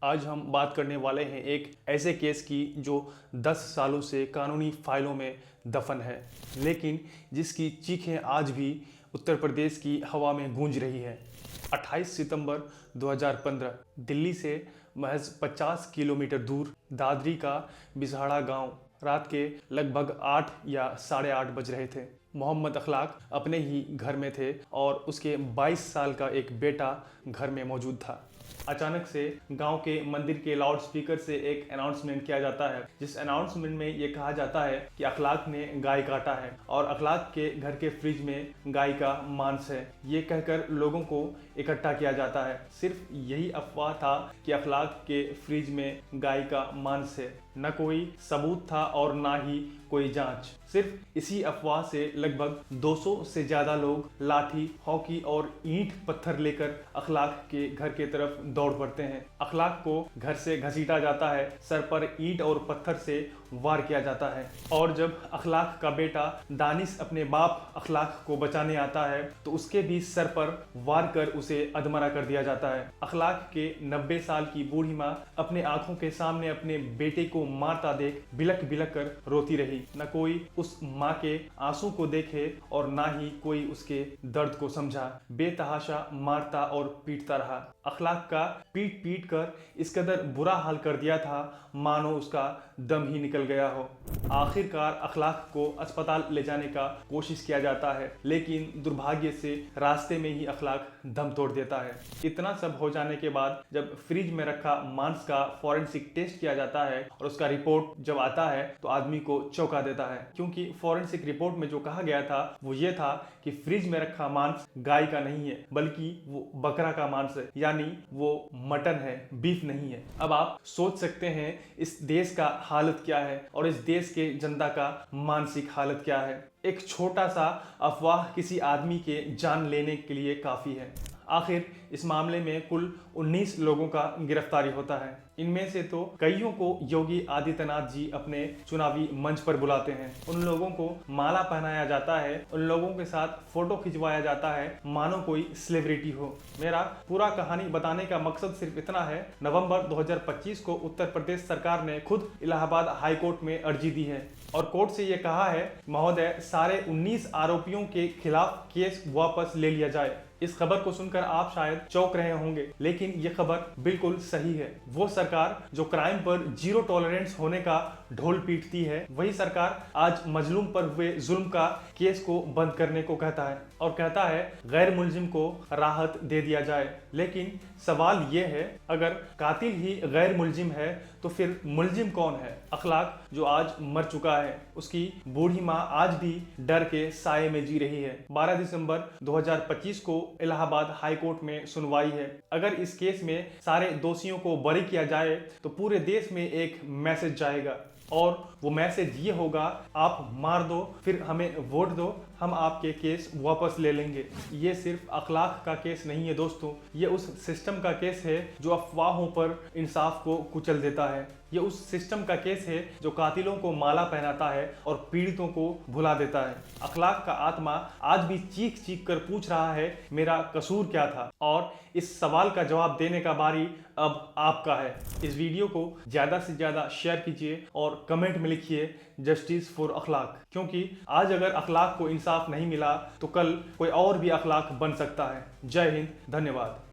आज हम बात करने वाले हैं एक ऐसे केस की जो 10 सालों से कानूनी फाइलों में दफन है, लेकिन जिसकी चीखें आज भी उत्तर प्रदेश की हवा में गूंज रही है। 28 सितंबर 2015 दिल्ली से महज 50 किलोमीटर दूर दादरी का बिसहाड़ा गांव रात के लगभग 8 या साढ़े 8 बज रहे थे। मोहम्मद अखलाक अपने ही घर में थे और उसके 22 साल का एक बेटा घर में मौजूद था। अचानक से गांव के मंदिर के लाउड स्पीकर से एक अनाउंसमेंट किया जाता है, जिस अनाउंसमेंट में ये कहा जाता है कि अखलाक ने गाय काटा है और अखलाक के घर के फ्रिज में गाय का मांस है। ये कहकर लोगों को इकट्ठा किया जाता है। सिर्फ यही अफवाह था कि अखलाक के फ्रिज में गाय का मांस है, न कोई सबूत था और ना ही कोई जांच। सिर्फ इसी अफवाह से लगभग 200 से ज्यादा लोग लाठी, हॉकी और ईंट पत्थर लेकर अखलाक के घर के तरफ दौड़ पड़ते हैं। अखलाक को घर से घसीटा जाता है, सर पर ईंट और पत्थर से वार किया जाता है और जब अखलाक का बेटा दानिश अपने बाप अखलाक को बचाने आता है तो उसके भी सर पर वार कर उसे अधमरा कर दिया जाता है। अखलाक के 90 साल की बूढ़ी माँ अपने आंखों के सामने अपने बेटे को मारता देख बिलक बिलक कर रोती रही। न कोई उस माँ के आंसू को देखे और ना ही कोई उसके दर्द को समझा। बेतहाशा मारता और पीटता रहा। अखलाक का पीट पीट कर इस कदर बुरा हाल कर दिया था मानो उसका दम ही निकल गया हो। आखिरकार अखलाक को अस्पताल ले जाने का कोशिश किया जाता है, लेकिन दुर्भाग्य से रास्ते में ही अखलाक दम तोड़ देता है। इतना सब हो जाने के बाद जब फ्रिज में रखा मांस का फॉरेंसिक टेस्ट किया जाता है और उसका रिपोर्ट जब आता है तो आदमी को चौंका देता है, क्योंकि फॉरेंसिक रिपोर्ट में जो कहा गया था वो ये था कि फ्रिज में रखा मांस गाय का नहीं है बल्कि वो बकरा का मांस है, यानी वो मटन है, बीफ नहीं है। अब आप सोच सकते हैं इस देश का हालत क्या है और इस देश के जनता का मानसिक हालत क्या है। एक छोटा सा अफवाह किसी आदमी के जान लेने के लिए काफी है। आखिर इस मामले में कुल 19 लोगों का गिरफ्तारी होता है। इनमें से तो कईयों को योगी आदित्यनाथ जी अपने चुनावी मंच पर बुलाते हैं। उन लोगों को माला पहनाया जाता है, उन लोगों के साथ फोटो खिंचवाया जाता है मानो कोई सेलिब्रिटी हो। मेरा पूरा कहानी बताने का मकसद सिर्फ इतना है, नवंबर 2025 को उत्तर प्रदेश सरकार ने खुद इलाहाबाद हाई कोर्ट में अर्जी दी है और कोर्ट से ये कहा है, महोदय सारे 19 आरोपियों के खिलाफ केस वापस ले लिया जाए। इस खबर को सुनकर आप शायद चौंक रहे होंगे, लेकिन यह खबर बिल्कुल सही है। वो सरकार जो क्राइम पर जीरो टॉलरेंस होने का ढोल पीटती है, वही सरकार आज मजलूम पर हुए जुल्म का केस को बंद करने को कहता है और कहता है गैर मुलजिम को राहत दे दिया जाए। लेकिन सवाल ये है, अगर कातिल ही गैर मुलजिम है तो फिर मुलजिम कौन है? अखलाक जो आज मर चुका है, उसकी बूढ़ी माँ आज भी डर के साए में जी रही है। 12 दिसंबर 2025 को इलाहाबाद हाई कोर्ट में सुनवाई है। अगर इस केस में सारे दोषियों को बरी किया जाए तो पूरे देश में एक मैसेज जाएगा और वो मैसेज ये होगा, आप मार दो फिर हमें वोट दो, हम आपके केस वापस ले लेंगे। ये सिर्फ अखलाक का केस नहीं है दोस्तों, ये उस सिस्टम का केस है जो अफवाहों पर इंसाफ को कुचल देता है। ये उस सिस्टम का केस है जो कातिलों को माला पहनाता है और पीड़ितों को भुला देता है। अखलाक का आत्मा आज भी चीख चीख कर पूछ रहा है, मेरा कसूर क्या था? और इस सवाल का जवाब देने का बारी अब आपका है। इस वीडियो को ज्यादा से ज्यादा शेयर कीजिए और कमेंट में लिखिए जस्टिस फॉर अखलाक, क्योंकि आज अगर अखलाक को इंसाफ नहीं मिला तो कल कोई और भी अखलाक बन सकता है। जय हिंद, धन्यवाद।